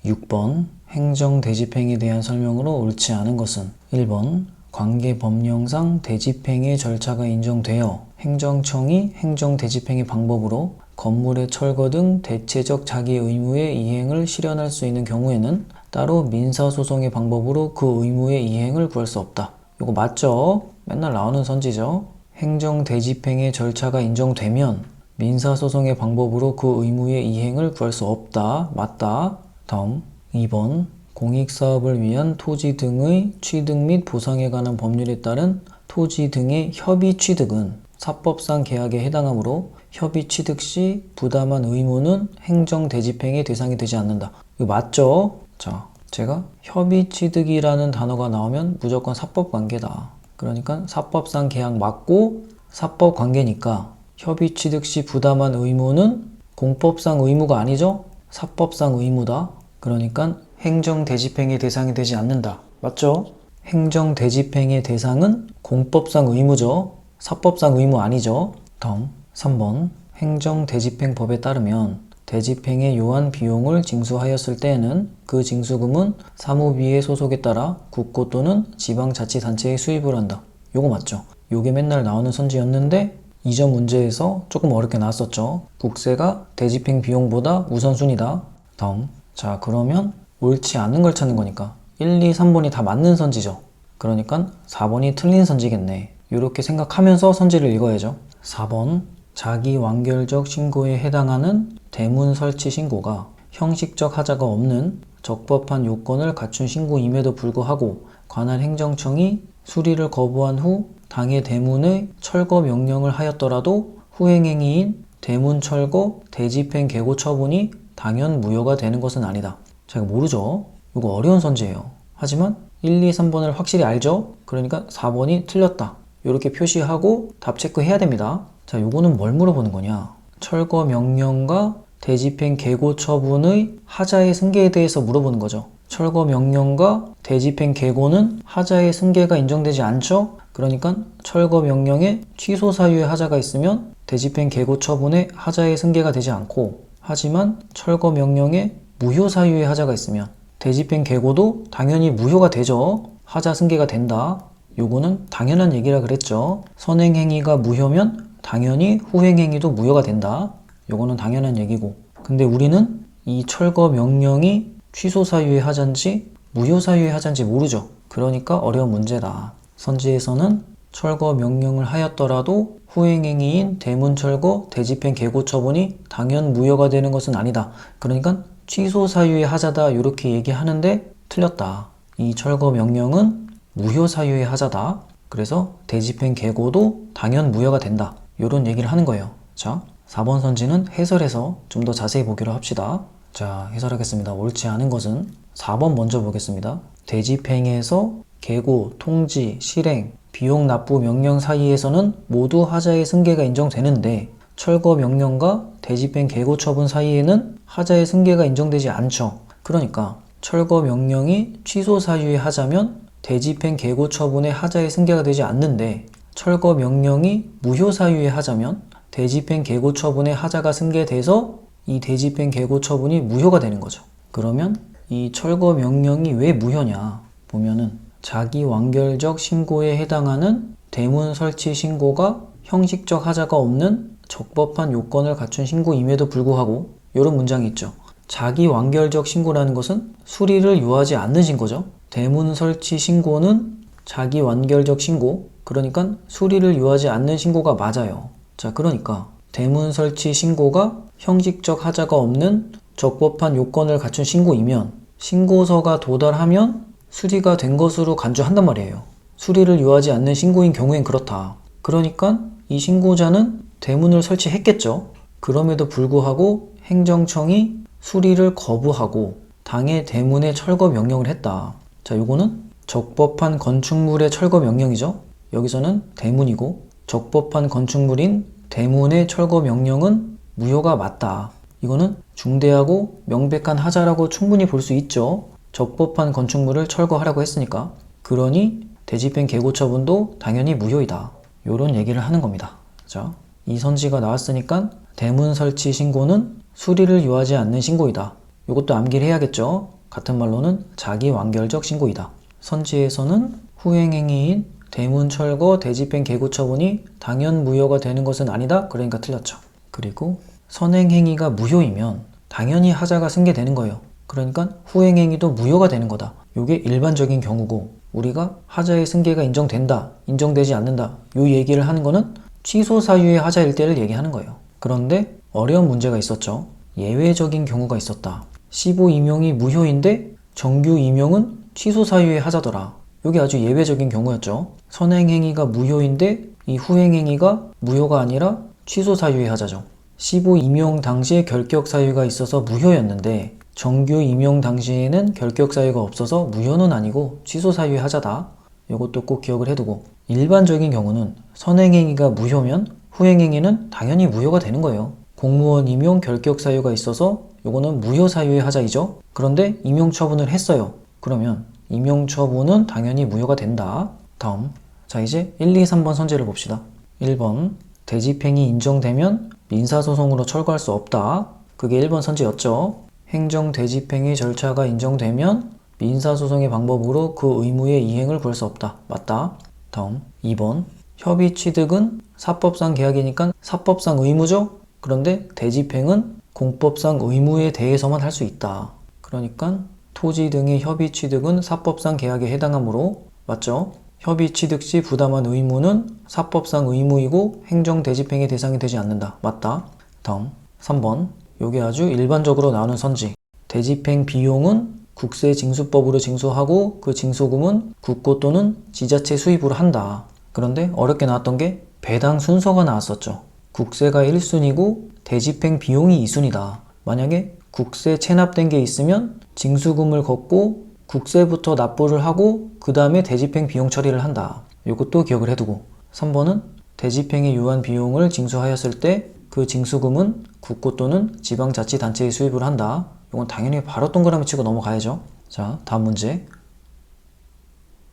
6번 행정대집행에 대한 설명으로 옳지 않은 것은 1번 관계법령상 대집행의 절차가 인정되어 행정청이 행정대집행의 방법으로 건물의 철거 등 대체적 자기 의무의 이행을 실현할 수 있는 경우에는 따로 민사소송의 방법으로 그 의무의 이행을 구할 수 없다. 이거 맞죠? 맨날 나오는 선지죠? 행정대집행의 절차가 인정되면 민사소송의 방법으로 그 의무의 이행을 구할 수 없다. 맞다. 다음 2번 공익사업을 위한 토지 등의 취득 및 보상에 관한 법률에 따른 토지 등의 협의 취득은 사법상 계약에 해당하므로 협의 취득 시 부담한 의무는 행정대집행의 대상이 되지 않는다. 이거 맞죠? 자, 제가 협의 취득이라는 단어가 나오면 무조건 사법관계다. 그러니까 사법상 계약 맞고 사법관계니까 협의 취득 시 부담한 의무는 공법상 의무가 아니죠? 사법상 의무다. 그러니까 행정대집행의 대상이 되지 않는다. 맞죠? 행정대집행의 대상은 공법상 의무죠. 사법상 의무 아니죠. 다음 3번 행정대집행법에 따르면 대집행에 요한 비용을 징수하였을 때에는 그 징수금은 사무비의 소속에 따라 국고 또는 지방자치단체에 수입을 한다. 요거 맞죠? 요게 맨날 나오는 선지였는데 이전 문제에서 조금 어렵게 나왔었죠. 국세가 대집행 비용보다 우선순위다. 다음 자 그러면 옳지 않은 걸 찾는 거니까 1, 2, 3번이 다 맞는 선지죠. 그러니까 4번이 틀린 선지겠네. 이렇게 생각하면서 선지를 읽어야죠. 4번 자기 완결적 신고에 해당하는 대문 설치 신고가 형식적 하자가 없는 적법한 요건을 갖춘 신고임에도 불구하고 관할 행정청이 수리를 거부한 후 당해 대문의 철거 명령을 하였더라도 후행행위인 대문 철거 대집행 계고 처분이 당연 무효가 되는 것은 아니다. 제가 모르죠? 이거 어려운 선지예요. 하지만 1, 2, 3번을 확실히 알죠? 그러니까 4번이 틀렸다. 이렇게 표시하고 답 체크해야 됩니다. 자, 요거는 뭘 물어보는 거냐? 철거 명령과 대집행 계고 처분의 하자의 승계에 대해서 물어보는 거죠. 철거 명령과 대집행 계고는 하자의 승계가 인정되지 않죠? 그러니까 철거 명령에 취소 사유의 하자가 있으면 대집행 계고 처분에 하자의 승계가 되지 않고, 하지만 철거 명령에 무효 사유의 하자가 있으면 대집행 계고도 당연히 무효가 되죠. 하자 승계가 된다. 요거는 당연한 얘기라 그랬죠. 선행행위가 무효면 당연히 후행행위도 무효가 된다. 요거는 당연한 얘기고, 근데 우리는 이 철거 명령이 취소 사유의 하자인지 무효 사유의 하자인지 모르죠. 그러니까 어려운 문제다. 선지에서는 철거 명령을 하였더라도 후행행위인 대문철거, 대집행 계고 처분이 당연 무효가 되는 것은 아니다. 그러니까 취소 사유의 하자다 이렇게 얘기하는데 틀렸다. 이 철거 명령은 무효 사유의 하자다. 그래서 대집행 계고도 당연 무효가 된다. 이런 얘기를 하는 거예요. 자, 4번 선지는 해설해서 좀 더 자세히 보기로 합시다. 자, 해설하겠습니다. 옳지 않은 것은 4번 먼저 보겠습니다. 대집행에서 계고, 통지, 실행, 비용 납부 명령 사이에서는 모두 하자의 승계가 인정되는데 철거 명령과 대집행 계고 처분 사이에는 하자의 승계가 인정되지 않죠. 그러니까 철거 명령이 취소 사유의 하자면 대집행 계고 처분의 하자의 승계가 되지 않는데 철거 명령이 무효 사유의 하자면 대집행 계고 처분의 하자가 승계돼서 이 대집행 계고 처분이 무효가 되는 거죠. 그러면 이 철거 명령이 왜 무효냐 보면은 자기 완결적 신고에 해당하는 대문 설치 신고가 형식적 하자가 없는 적법한 요건을 갖춘 신고임에도 불구하고 이런 문장이 있죠. 자기 완결적 신고라는 것은 수리를 요하지 않는 신고죠. 대문 설치 신고는 자기 완결적 신고, 그러니까 수리를 요하지 않는 신고가 맞아요. 자, 그러니까 대문 설치 신고가 형식적 하자가 없는 적법한 요건을 갖춘 신고이면 신고서가 도달하면 수리가 된 것으로 간주한단 말이에요. 수리를 요하지 않는 신고인 경우엔 그렇다. 그러니까 이 신고자는 대문을 설치했겠죠. 그럼에도 불구하고 행정청이 수리를 거부하고 당해 대문의 철거 명령을 했다. 자, 요거는 적법한 건축물의 철거 명령이죠. 여기서는 대문이고 적법한 건축물인 대문의 철거 명령은 무효가 맞다. 이거는 중대하고 명백한 하자라고 충분히 볼 수 있죠. 적법한 건축물을 철거하라고 했으니까. 그러니 대집행 계고 처분도 당연히 무효이다. 이런 얘기를 하는 겁니다. 자, 이 선지가 나왔으니까 대문 설치 신고는 수리를 요하지 않는 신고이다. 이것도 암기를 해야겠죠. 같은 말로는 자기 완결적 신고이다. 선지에서는 후행행위인 대문 철거 대집행 개고 처분이 당연 무효가 되는 것은 아니다. 그러니까 틀렸죠. 그리고 선행행위가 무효이면 당연히 하자가 승계되는 거예요. 그러니까 후행행위도 무효가 되는 거다. 이게 일반적인 경우고, 우리가 하자의 승계가 인정된다, 인정되지 않는다, 이 얘기를 하는 거는 취소 사유의 하자일 때를 얘기하는 거예요. 그런데 어려운 문제가 있었죠. 예외적인 경우가 있었다. 15 임용이 무효인데 정규 임용은 취소 사유의 하자더라. 이게 아주 예외적인 경우였죠. 선행행위가 무효인데 이 후행행위가 무효가 아니라 취소 사유의 하자죠. 15 임용 당시에 결격 사유가 있어서 무효였는데 정규 임용 당시에는 결격 사유가 없어서 무효는 아니고 취소 사유의 하자다. 이것도 꼭 기억을 해두고, 일반적인 경우는 선행행위가 무효면 후행행위는 당연히 무효가 되는 거예요. 공무원 임용 결격 사유가 있어서 이거는 무효 사유의 하자이죠. 그런데 임용 처분을 했어요. 그러면 임용 처분은 당연히 무효가 된다. 다음, 자 이제 1, 2, 3번 선지를 봅시다. 1번, 대집행이 인정되면 민사소송으로 철거할 수 없다. 그게 1번 선지였죠. 행정대집행의 절차가 인정되면 민사소송의 방법으로 그 의무의 이행을 구할 수 없다. 맞다. 다음 2번, 협의취득은 사법상 계약이니까 사법상 의무죠. 그런데 대집행은 공법상 의무에 대해서만 할 수 있다. 그러니까 토지 등의 협의취득은 사법상 계약에 해당하므로, 맞죠? 협의취득 시 부담한 의무는 사법상 의무이고 행정대집행의 대상이 되지 않는다. 맞다. 다음 3번, 요게 아주 일반적으로 나오는 선지. 대집행 비용은 국세징수법으로 징수하고 그 징수금은 국고 또는 지자체 수입으로 한다. 그런데 어렵게 나왔던 게 배당 순서가 나왔었죠. 국세가 1순위고 대집행 비용이 2순위다. 만약에 국세 체납된 게 있으면 징수금을 걷고 국세부터 납부를 하고 그 다음에 대집행 비용 처리를 한다. 이것도 기억을 해두고, 3번은 대집행에 유한 비용을 징수하였을 때 그 징수금은 국고 또는 지방자치단체에 수입을 한다. 이건 당연히 바로 동그라미 치고 넘어가야죠. 자, 다음 문제.